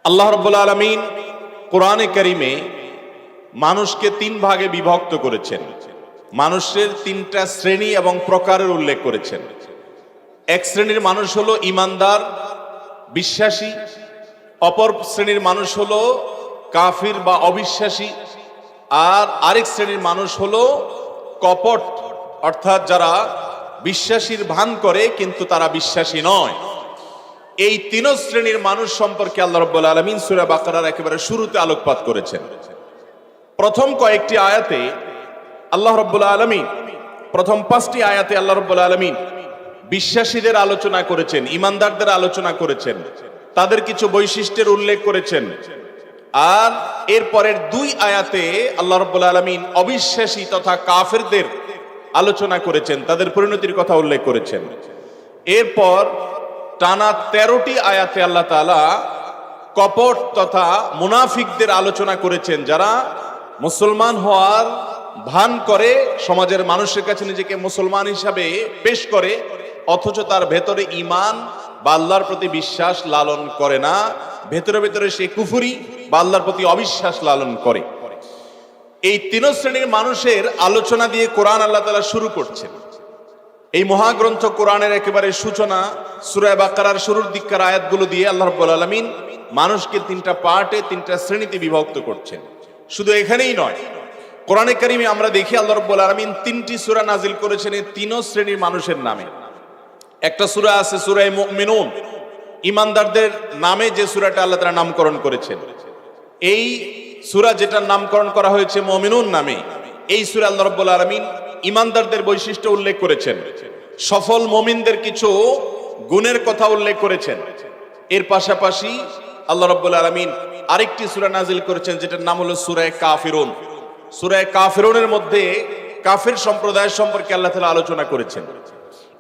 আল্লাহ রাব্বুল আলামিন কোরআনে কারিমে মানুষকে তিন ভাগে বিভক্ত করেছেন। মানুষের তিনটা শ্রেণী এবং প্রকারের উল্লেখ করেছেন। এক শ্রেণীর মানুষ হলো ঈমানদার, বিশ্বাসী। অপর শ্রেণীর মানুষ হলো কাফির বা অবিশ্বাসী। আর আরেক শ্রেণীর মানুষ হলো কপট, অর্থাৎ যারা বিশ্বাসীর ভান করে কিন্তু তারা বিশ্বাসী নয়। এই তিন শ্রেণীর মানুষ সম্পর্কে আল্লাহ রাব্বুল আলামিন সূরা বাকারার একেবারে শুরুতে আলোকপাত করেছেন। প্রথম কয়েকটি আয়াতে আল্লাহ রাব্বুল আলামিন, প্রথম 5টি আয়াতে আল্লাহ রাব্বুল আলামিন বিশ্বাসীদের আলোচনা করেছেন, ঈমানদারদের আলোচনা করেছেন, তাদের কিছু বৈশিষ্ট্যের উল্লেখ করেছেন। আর এর পরের 2 আয়াতে আল্লাহ রাব্বুল আলামিন অবিশ্বাসী তথা কাফেরদের আলোচনা করেছেন, তাদের পরিণতির কথা উল্লেখ করেছেন। এরপর টানা 13টি আয়াতে আল্লাহ তাআলা কপট তথা মুনাফিকদের আলোচনা করেছেন, যারা মুসলমান হওয়ার ভান করে, সমাজের মানুষের কাছে নিজেকে মুসলমান হিসাবে পেশ করে, অথচ তার ভেতরে ঈমান বা আল্লাহর প্রতি বিশ্বাস লালন করে না। ভেতরে ভেতরে সে কুফরি বা আল্লাহর প্রতি অবিশ্বাস লালন করে। এই তিন শ্রেণীর মানুষের আলোচনা দিয়ে কোরআন আল্লাহ তাআলা শুরু করছেন। এই মহাগ্রন্থ কোরআনের একেবারে সূচনা সূরা বাকারার শুরুর দিককার আয়াতগুলো দিয়ে আল্লাহ রাব্বুল আলামিন মানুষকে তিনটা পার্টে, তিনটা শ্রেণীতে বিভক্ত করছেন। শুধু এখানেই নয়, কোরআনে কারিমে আমরা দেখি আল্লাহ রাব্বুল আলামিন 3টি সূরা নাজিল করেছেন এই তিন শ্রেণীর মানুষের নামে। একটা সূরা আছে সূরা মুমিনুন, ঈমানদারদের নামে যে সূরাটা আল্লাহ তাআলা নামকরণ করেছেন। এই সূরা যেটার নামকরণ করা হয়েছে মুমিনুন নামে, এই সূরা আল্লাহ রাব্বুল আলামিন ঈমানদারদের বৈশিষ্ট্য উল্লেখ করেছেন, সফল মুমিনদের কিছু গুণের কথা উল্লেখ করেছেন। এর পাশাপাশি আল্লাহ রাব্বুল আলামিন আরেকটি সূরা নাজিল করেছেন যেটার নাম হলো সূরা কাফিরুন। সূরা কাফিরুনের মধ্যে কাফির সম্প্রদায় সম্পর্কে আল্লাহ তাআলা আলোচনা করেছেন।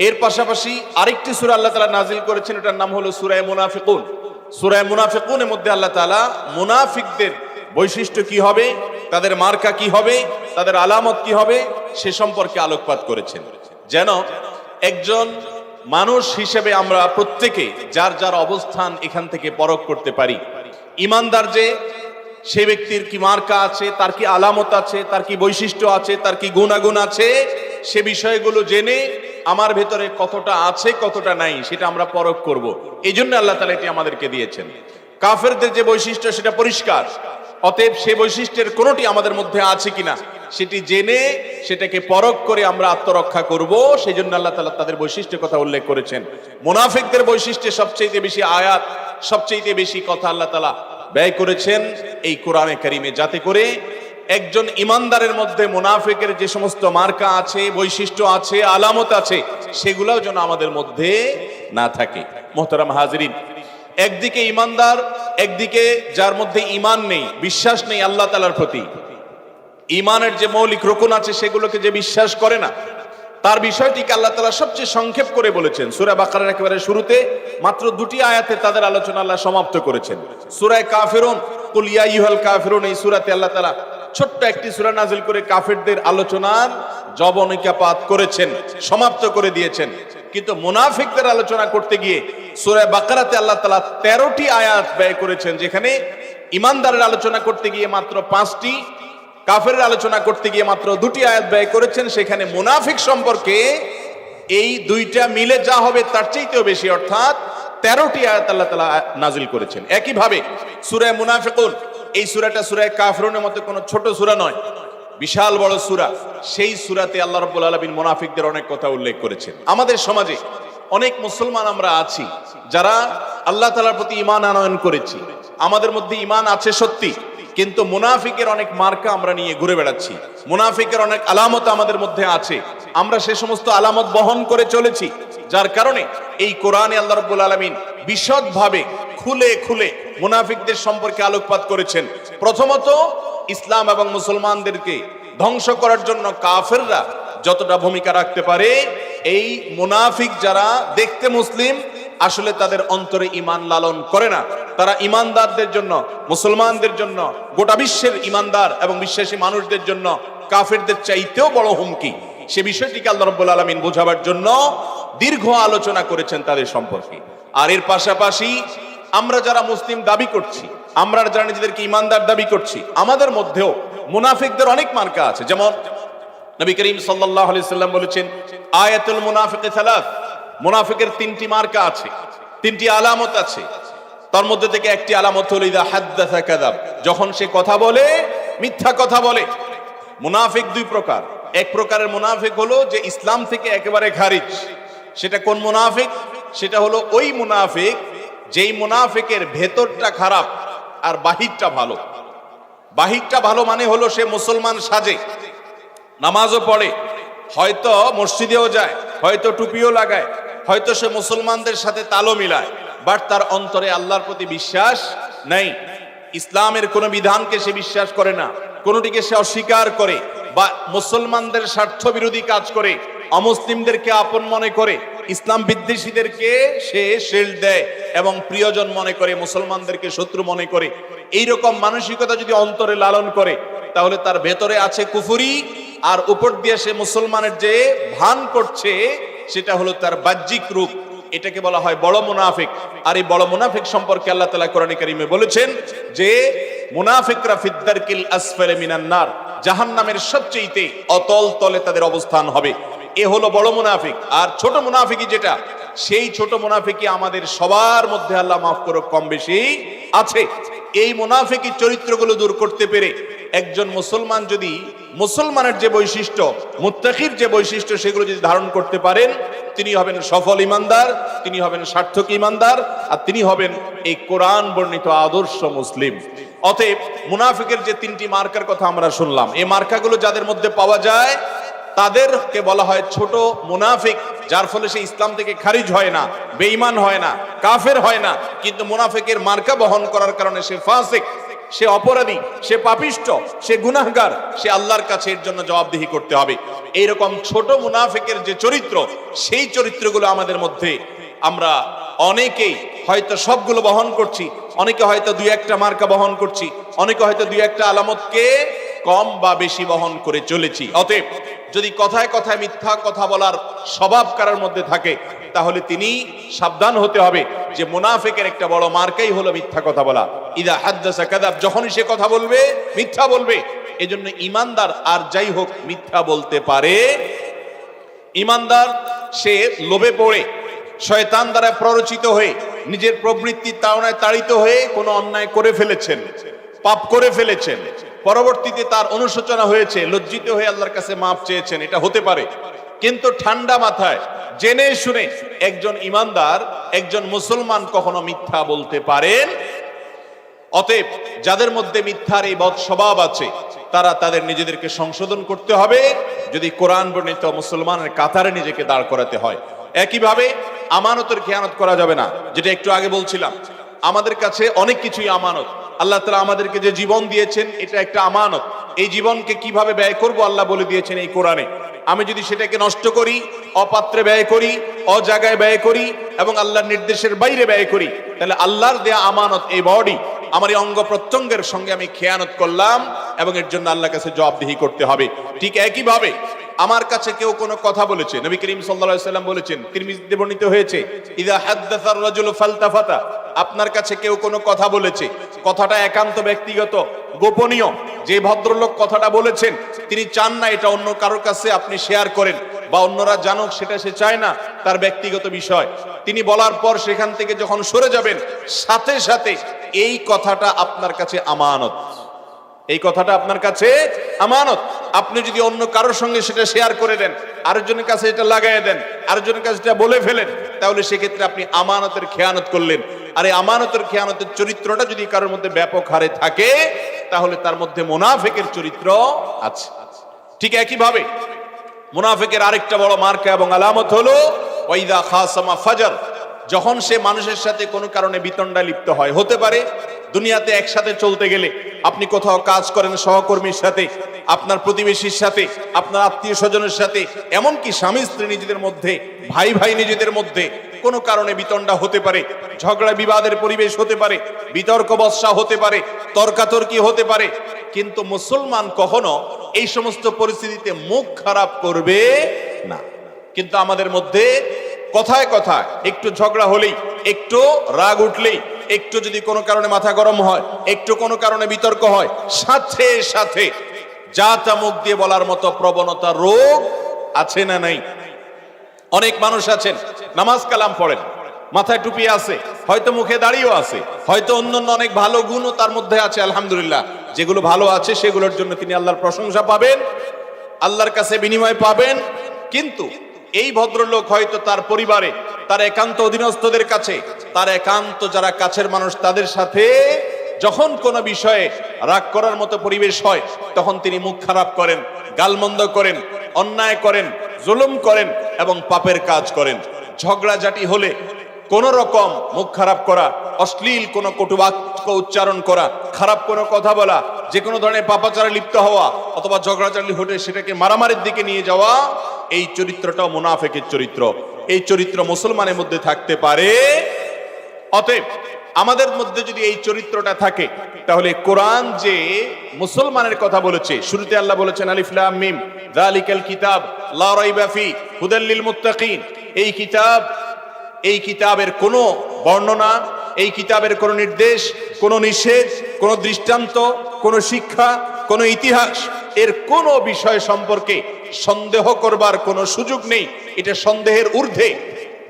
এর পাশাপাশি আরেকটি সূরা আল্লাহ তাআলা নাজিল করেছেন, এটার নাম হলো সূরা মুনাফিকুন। সূরা মুনাফিকুনের মধ্যে আল্লাহ তাআলা মুনাফিকদের বৈশিষ্ট্য কি হবে, তাদের মার্কা কি হবে, তাদের আলামত কি হবে সে সম্পর্কে আলোকপাত করেছেন, যেন একজন মানুষ হিসেবে আমরা প্রত্যেকে যার যার অবস্থান এখান থেকে পরখ করতে পারি। ঈমানদার যে, সে ব্যক্তির কি মার্কা আছে, তার কি আলামত আছে, তার কি বৈশিষ্ট্য আছে, তার কি গুণাগুণ আছে, সে বিষয়গুলো জেনে আমার ভেতরে কতটা আছে কতটা নাই সেটা আমরা পরখ করব। এই জন্য আল্লাহ তাআলা এটি আমাদেরকে দিয়েছেন। কাফেরদের যে বৈশিষ্ট্য সেটা পরিষ্কার, অতএব সে বৈশিষ্ট্যের কোনোটি আমাদের মধ্যে আছে কিনা সেটি জেনে সেটাকে পরখ করে আমরা আত্মরক্ষা করব। সেই জন্য আল্লাহ তাআলা তাদের বৈশিষ্ট্যের কথা উল্লেখ করেছেন। মুনাফিকদের বৈশিষ্ট্যে সবচেয়ে বেশি আয়াত, সবচেয়ে বেশি কথা আল্লাহ তাআলা ব্যয় করেছেন এই কোরআনে কারিমে, যাতে করে একজন ঈমানদারের মধ্যে মুনাফিকের যে সমস্ত মার্কা আছে, বৈশিষ্ট্য আছে, আলামত আছে, সেগুলোও যেন আমাদের মধ্যে না থাকে। মুহতারাম হাজিরিন, একদিকে ঈমানদার, একদিকে যার মধ্যে ঈমান নেই, বিশ্বাস নেই আল্লাহ তাআলার প্রতি, ঈমানের যে মৌলিক রুকুন আছে সেগুলোকে যে বিশ্বাস করে না, তার বিষয়টিকে আল্লাহ তাআলা সবচেয়ে সংক্ষেপ করে বলেছেন। সূরা বাকারার একেবারে শুরুতে মাত্র 2টি আয়াতে তাদের আলোচনা আল্লাহ সমাপ্ত করেছেন। সূরা কাফিরুন, কুল ইয়া আইয়ুহাল কাফিরুন, এই সূরাতে আল্লাহ তাআলা ছোট্ট একটি সূরা নাজিল করে কাফেরদের আলোচনার জবনিকাপাত করেছেন, সমাপ্ত করে দিয়েছেন। কিন্তু মুনাফিকদের আলোচনা করতে গিয়ে সূরা বাকারাতে আল্লাহ তাআলা 13টি আয়াত ব্যয় করেছেন, যেখানে ঈমানদারের আলোচনা করতে গিয়ে মাত্র 5টি, কাফেরের আলোচনা করতে গিয়ে মাত্র 2টি আয়াত ব্যয় করেছেন। সেখানে মুনাফিক সম্পর্কে এই 2টা মিলে যা হবে তার চাইতেও বেশি, অর্থাৎ 13টি আয়াত আল্লাহ তাআলা নাজিল করেছেন। একইভাবে সূরা মুনাফিকুন, এই সূরাটা সূরা কাফিরুনের মতো কোনো ছোট সূরা নয়, বিশাল বড় সূরা। সেই সূরাতে আল্লাহ রাব্বুল আলামিন মুনাফিকদের অনেক কথা উল্লেখ করেছেন। আমাদের সমাজে অনেক মুসলমান আমরা আছি যারা আল্লাহ তাআলার প্রতি ঈমান আনয়ন করেছি, আমাদের মধ্যে ঈমান আছে সত্যি, কিন্তু মুনাফিকের অনেক মার্কা আমরা নিয়ে ঘুরে বেড়াচ্ছি, মুনাফিকের অনেক আলামত আমাদের মধ্যে আছে, আমরা সে সমস্ত আলামত বহন করে চলেছি, যার কারণে এই কোরআনে আল্লাহ রাব্বুল আলামিন বিশদভাবে খুলে খুলে মুনাফিকদের সম্পর্কে আলোকপাত করেছেন। প্রথমত, ইসলাম এবং মুসলমানদেরকে ধ্বংস করার জন্য কাফেররা যতটা ভূমিকা রাখতে পারে, এই মুনাফিক যারা দেখতে মুসলিম আসলে তাদের অন্তরে ঈমান লালন করে না, তারা ঈমানদারদের জন্য, মুসলমানদের জন্য, গোটা বিশ্বের ঈমানদার এবং বিশ্বাসী মানুষদের জন্য কাফেরদের চাইতেও বড় হুমকি। সে বিষয়টিকে আল্লাহ রাব্বুল আলামিন বোঝাবার জন্য দীর্ঘ আলোচনা করেছেন তাদের সম্পর্কে। আর এর পাশাপাশি আমরা যারা মুসলিম দাবি করছি, আমরা যারা নিজেদেরকে ইমানদার দাবি করছি, আমাদের মধ্যেও মুনাফিকদের অনেক মার্কা আছে। যেমন নবী করিম সাল্লাল্লাহু আলাইহি সাল্লাম বলেছেন, আয়াতুল মুনাফিকি সালাস, মুনাফিকের তিনটি মার্কা আছে, তিনটি আলামত আছে। তার মধ্যে থেকে একটি আলামত হলো ইদা হাদ্দাসা কাযাব, যখন সে কথা বলে মিথ্যা কথা বলে। মুনাফিক দুই প্রকার। এক প্রকারের মুনাফিক হলো যে ইসলাম থেকে একেবারে খারিজ। সেটা কোন মুনাফিক? সেটা হলো ওই মুনাফিক যেই মুনাফিকের ভেতরটা খারাপ আর বাহিরটা ভালো। বাহিরটা ভালো মানে হলো সে মুসলমান সাজে, নামাজও পড়ে, হয়তো মসজিদেও যায়, হয়তো টুপিও লাগায়, হয়তো সে মুসলমানদের সাথে তালও মিলায়, বাট তার অন্তরে আল্লাহর প্রতি বিশ্বাস নাই। ইসলামের কোন বিধানকে সে বিশ্বাস করে না, কোনটিকে সে অস্বীকার করে, বা মুসলমানদের স্বার্থ বিরোধী কাজ করে, অমুসলিমদেরকে আপন মনে করে, ইসলাম বিদ্বেষীদেরকে সে শিল্ড দেয় এবং প্রিয়জন মনে করে, মুসলমানদেরকে শত্রু মনে করে। এইরকম মানসিকতা যদি অন্তরে লালন করে, তাহলে তার ভেতরে আছে কুফরি, আর উপর দিয়ে সে মুসলমানের যে ভান করছে সেটা হলো তার বাহ্যিক রূপ। এটাকে বলা হয় বড় মুনাফিক। আর এই বড় মুনাফিক সম্পর্কে আল্লাহ তাআলা কোরআনে কারীমে বলেছেন যে মুনাফিকরা ফিদ্দারকিল আসফালে মিনান নার, জাহান্নামের সবচেয়ে অতল তলে তাদের অবস্থান হবে। এ হলো বড় মুনাফিক। আর ছোট মুনাফিকি যেটা, সেই ছোট মুনাফিকি আমাদের সবার মধ্যে আল্লাহ মাফ করুক কম বেশি আছে। এই মুনাফিকি চরিত্রগুলো দূর করতে পেরে একজন মুসলমান যদি মুসলমানের যে বৈশিষ্ট্য, মুত্তাকির যে বৈশিষ্ট্য, সেগুলো যদি ধারণ করতে পারেন, তিনি হবেন সফল ইমানদার, তিনি হবেন সার্থক ইমানদার, আর তিনি হবেন এই কোরআন বর্ণিত আদর্শ মুসলিম। অতএব মুনাফিকের যে তিনটি মার্কার কথা আমরা শুনলাম, এই মার্কাগুলো যাদের মধ্যে পাওয়া যায় তাদেরকে বলা হয় ছোট মুনাফিক, যার ফলে সে ইসলাম থেকে খারিজ হয় না, বেঈমান হয় না, কাফের হয় না, কিন্তু মুনাফিকের মার্কা বহন করার কারণে সে ফাসিক, সে অপরাধী, সে পাপিষ্ট, সে গুনাহগার, সে আল্লাহর কাছে এর জন্য জবাবদিহি করতে হবে। এইরকম ছোট মুনাফিকের যে চরিত্র, সেই চরিত্রগুলো আমাদের মধ্যে আমরা অনেকেই হয়তো সবগুলো বহন করছি, অনেকে হয়তো দুই একটা মার্কা বহন করছি, অনেকে হয়তো দুই একটা আলামতকে কম বা বেশি বহন করে চলেছি। অতএব যদি কথায় কথায় মিথ্যা কথা বলার স্বভাব কারোর মধ্যে থাকে, তাহলে তিনি সাবধান হতে হবে যে মুনাফিকের একটা বড় মার্কাই হলো মিথ্যা কথা বলা। ইদা হাদ্দাসা কাযাব, যখনই সে কথা বলবে মিথ্যা বলবে। এজন্য ইমানদার আর যাই হোক মিথ্যা বলতে পারে। ইমানদার সে লোভে পড়ে, শয়তান দ্বারা প্ররোচিত হয়ে, নিজের প্রবৃত্তির তাড়নায় তাড়িত হয়ে কোনো অন্যায় করে ফেলেছেন, পাপ করে ফেলেছেন, পরবর্তীতে তার অনুশোচনা হয়েছে, লজ্জিত হয়ে আল্লাহর কাছে মাপ চেয়েছেন, এটা হতে পারে। কিন্তু ঠান্ডা মাথায় জেনে শুনে একজন ইমানদার, একজন মুসলমান কখনো মিথ্যা বলতে পারেন। অতএব যাদের মধ্যে মিথ্যার এই বদ স্বভাব আছে, তারা তাদের নিজেদেরকে সংশোধন করতে হবে, যদি কোরআন বর্ণিত মুসলমানের কাতারে নিজেকে দাঁড় করাতে হয়। একইভাবে আমানতের খেয়ানত করা যাবে না, যেটা একটু আগে বলছিলাম। আমাদের কাছে অনেক কিছুই আমানত। আল্লাহ তাআলা আমাদেরকে যে জীবন দিয়েছেন, এটা একটা আমানত। এই জীবনকে কিভাবে ব্যয় করব আল্লাহ বলে দিয়েছেন এই কোরআনে। আমি যদি সেটাকে নষ্ট করি, অপাত্রে ব্যয় করি, অজায়গায় ব্যয় করি এবং আল্লাহর নির্দেশের বাইরে ব্যয় করি, তাহলে আল্লাহর দেয়া আমানত, এই বডি, আমার এই অঙ্গ প্রত্যঙ্গের সঙ্গে আমি খেয়ানত করলাম এবং এর জন্য আল্লাহর কাছে জবাবদিহি করতে হবে। ঠিক একইভাবে আমার কাছে কেউ কোনো কথা বলেছে, নবী করিম সাল্লাল্লাহু আলাইহি সাল্লাম বলেছেন, তিরমিজিতে বর্ণিত হয়েছে, ইযা হাদ্দাসার রাজুলু ফালতাফাতা, আপনার কাছে কেউ কোনো কথা বলেছে, কথাটা একান্ত ব্যক্তিগত, গোপনীয়, যে ভদ্রলোক কথাটা বলেছেন তিনি চান না এটা অন্য কারোর কাছে আপনি শেয়ার করেন বা অন্যরা জানুক, সেটা সে চায় না, তার ব্যক্তিগত বিষয়। তিনি বলার পর সেখান থেকে যখন সরে যাবেন, সাথে সাথে এই কথাটা আপনার কাছে আমানত, এই কথাটা আপনার কাছে আমানত। আপনি যদি অন্য কারোর সঙ্গে সেটা শেয়ার করে দেন, আরেকজনের কাছে এটা লাগাই দেন, আরেকজনের কাছে এটা বলে ফেলেন, তাহলে সেক্ষেত্রে আপনি আমানতের খেয়ানত করলেন। আর এই আমানতের খেয়ানতের চরিত্রটা যদি কারোর মধ্যে ব্যাপক হারে থাকে, তাহলে তার মধ্যে মুনাফিকের চরিত্র আছে। ঠিক একইভাবে মুনাফিকের আরেকটা বড় মার্কা এবং আলামত হলো ওয়াইদা খাসামা ফাজার, যখন সে মানুষের সাথে কোনো কারণে বিতণ্ডায় লিপ্ত হয়। হতে পারে দুনিয়াতে একসাথে চলতে গেলে আপনি কোথাও কাজ করেন সহকর্মীর সাথে, আপনার প্রতিবেশীর সাথে, আপনার আত্মীয় স্বজনের সাথে, এমনকি স্বামী স্ত্রী নিজেদের মধ্যে, ভাই ভাই নিজেদের মধ্যে কোনো কারণে বিতণ্ডা হতে পারে, ঝগড়া বিবাদের পরিবেশ হতে পারে, বিতর্ক বর্ষা হতে পারে, তর্কাতর্কি হতে পারে। কিন্তু মুসলমান কখনো এই সমস্ত পরিস্থিতিতে মুখ খারাপ করবে না। কিন্তু আমাদের মধ্যে কথায় কথায় একটু ঝগড়া হলেই, একটু রাগ উঠলেই, একটু যদি কোনো কারণে মাথা গরম হয়, একটু কোনো কারণে বিতর্ক হয়, সাথে সাথে যা তা মুখ দিয়ে বলার মতো প্রবণতা রোগ আছে না নাই? অনেক মানুষ আছেন নামাজ কালাম পড়েন, মাথায় টুপি আছে, হয়তো মুখে দাড়িও আছে, হয়তো অন্যান্য অনেক ভালো গুণও তার মধ্যে আছে, আলহামদুলিল্লাহ। যেগুলো ভালো আছে সেগুলোর জন্য তিনি আল্লাহর প্রশংসা পাবেন, আল্লাহর কাছে বিনিময় পাবেন। কিন্তু এই ভদ্রলোক হয়তো তার পরিবারে, তার একান্ত অধীনস্থদের কাছে, তার একান্ত যারা কাছের মানুষ, তাদের সাথে যখন কোনো বিষয়ে রাগ করার মতো পরিবেশ হয়, তখন তিনি মুখ খারাপ করেন, গালমন্দ করেন, অন্যায় করেন, জুলুম করেন এবং পাপের কাজ করেন। ঝগড়াঝাটি হলে কোন রকম মুখ খারাপ করা, অশ্লীল কোনো কটুবাক্য উচ্চারণ করা, খারাপ কোনো কথা বলা, যে কোনো ধরনের পাপাচারে লিপ্ত হওয়া অথবা ঝগড়াঝাটি হলে সেটাকে মারামারির দিকে নিয়ে যাওয়া, এই চরিত্রটাও মুনাফিকের চরিত্র। এই চরিত্র মুসলমানের মধ্যে থাকতে পারে। অতএব আমাদের মধ্যে যদি এই চরিত্রটা থাকে, তাহলে কোরআন যে মুসলমানের কথা বলেছে, শুরুতে আল্লাহ বলেছেন আলিফ লাম মিম যালিকাল কিতাব লা রাইবা ফি হুদাল লিল মুত্তাকিন। এই কিতাবের কোনো বর্ণনা, এই কিতাবের কোনো নির্দেশ, কোনো নিষেধ, কোনো দৃষ্টান্ত, কোনো শিক্ষা, কোনো ইতিহাস, এর কোনো বিষয় সম্পর্কে সন্দেহ করবার কোনো সুযোগ নেই। এটা সন্দেহের ঊর্ধ্বে।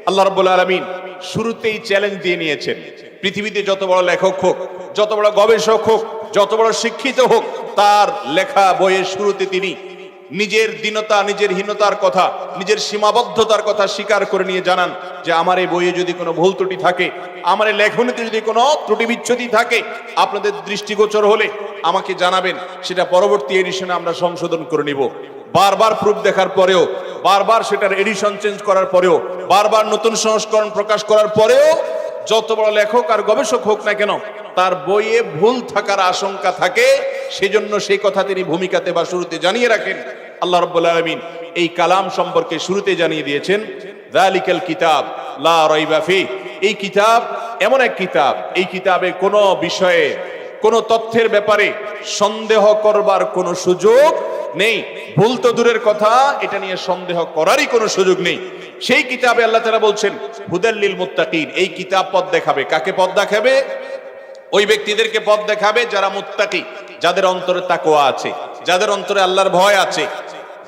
আল্লাহ রাব্বুল আলামিন শুরুতেই চ্যালেঞ্জ দিয়ে নিয়েছেন, পৃথিবীতে যত বড় লেখক হোক, যত বড় গবেষক হোক, যত বড় শিক্ষিত হোক, তার লেখা বইয়ের শুরুতে তিনি নিজের দীনতা, নিজের হীনতার কথা, নিজের সীমাবদ্ধতার কথা স্বীকার করে নিয়ে জানান যে আমার এই বইয়ে যদি কোনো ভুল ত্রুটি থাকে, আমার এই লেখনীতে যদি কোনো ত্রুটি বিচ্ছুতি থাকে, আপনাদের দৃষ্টিগোচর হলে আমাকে জানাবেন, সেটা পরবর্তী এডিশনে আমরা সংশোধন করে নিব। বারবার প্রুফ দেখার পরেও, বারবার সেটার এডিশন চেঞ্জ করার পরেও, বারবার নতুন সংস্করণ প্রকাশ করার পরেও যত বড় লেখক আর গবেষক হোক না কেন, তার বইয়ে ভুল থাকার আশঙ্কা থাকে। সেজন্য সেই কথা তিনি ভূমিকাতে বা শুরুতে জানিয়ে রাখেন। আল্লাহ রাব্বুল আলামিন এই কালাম সম্পর্কে শুরুতে জানিয়ে দিয়েছেন যালিকাল কিতাব লা রাইবা ফি। এই কিতাব এমন এক কিতাব, এই কিতাবে কোনো বিষয়ে, কোনো তথ্যের ব্যাপারে সন্দেহ করবার কোনো সুযোগ নেই। ভুল তো দূরের কথা, এটা নিয়ে সন্দেহ করারই কোনো সুযোগ নেই। সেই কিতাবে আল্লাহ তাআলা বলছেন হুদাল লিল মুত্তাকিন। এই কিতাব পথ দেখাবে। কাকে পথ দেখাবে? ওই ব্যক্তিদেরকে পথ দেখাবে যারা মুত্তাকি, যাদের অন্তরে তাকওয়া আছে, যাদের অন্তরে আল্লাহর ভয় আছে,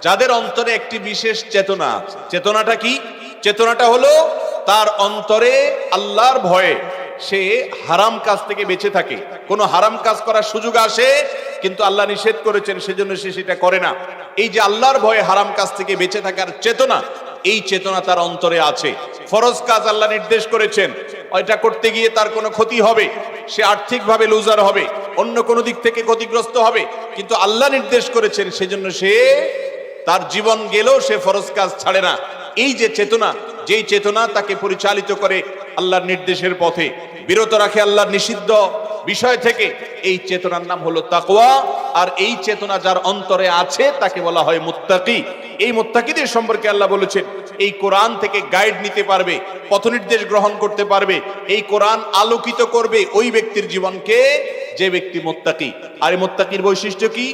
যাদের অন্তরে একটি বিশেষ চেতনা আছে। চেতনাটা কি? চেতনাটা হলো তার অন্তরে আল্লাহর ভয়ে সে হারাম কাজ থেকে বেঁচে থাকে। কোনো হারাম কাজ করার সুযোগ আসে, কিন্তু আল্লাহ নিষেধ করেছেন, সেজন্য সে সেটা করে না। এই যে আল্লাহর ভয়ে হারাম কাজ থেকে বেঁচে থাকার চেতনা, এই চেতনা তার অন্তরে আছে। ফরজ কাজ আল্লাহ নির্দেশ করেছেন, ওইটা করতে গিয়ে তার কোনো ক্ষতি হবে, সে আর্থিকভাবে লুজার হবে, অন্য কোনো দিক থেকে ক্ষতিগ্রস্ত হবে, কিন্তু আল্লাহ নির্দেশ করেছেন, সেজন্য সে তার জীবন গেলেও সে ফরজ কাজ ছাড়ে না। এই যে চেতনা, যেই চেতনা তাকে পরিচালিত করে আল্লাহর নির্দেশের পথে, বিরত রাখে আল্লাহর নিষিদ্ধ বিষয় থেকে, এই চেতনার নাম হলো তাকওয়া। আর এই চেতনা যার অন্তরে আছে তাকে বলা হয় মুত্তাকি। এই মুত্তাকিদের সম্পর্কে আল্লাহ বলেছেন এই কোরআন থেকে গাইড নিতে পারবে, পথনির্দেশ গ্রহণ করতে পারবে। এই কোরআন আলোকিত করবে ওই ব্যক্তির জীবনকে যে ব্যক্তি মুত্তাকি। আর এই মুত্তাকির বৈশিষ্ট্য কি?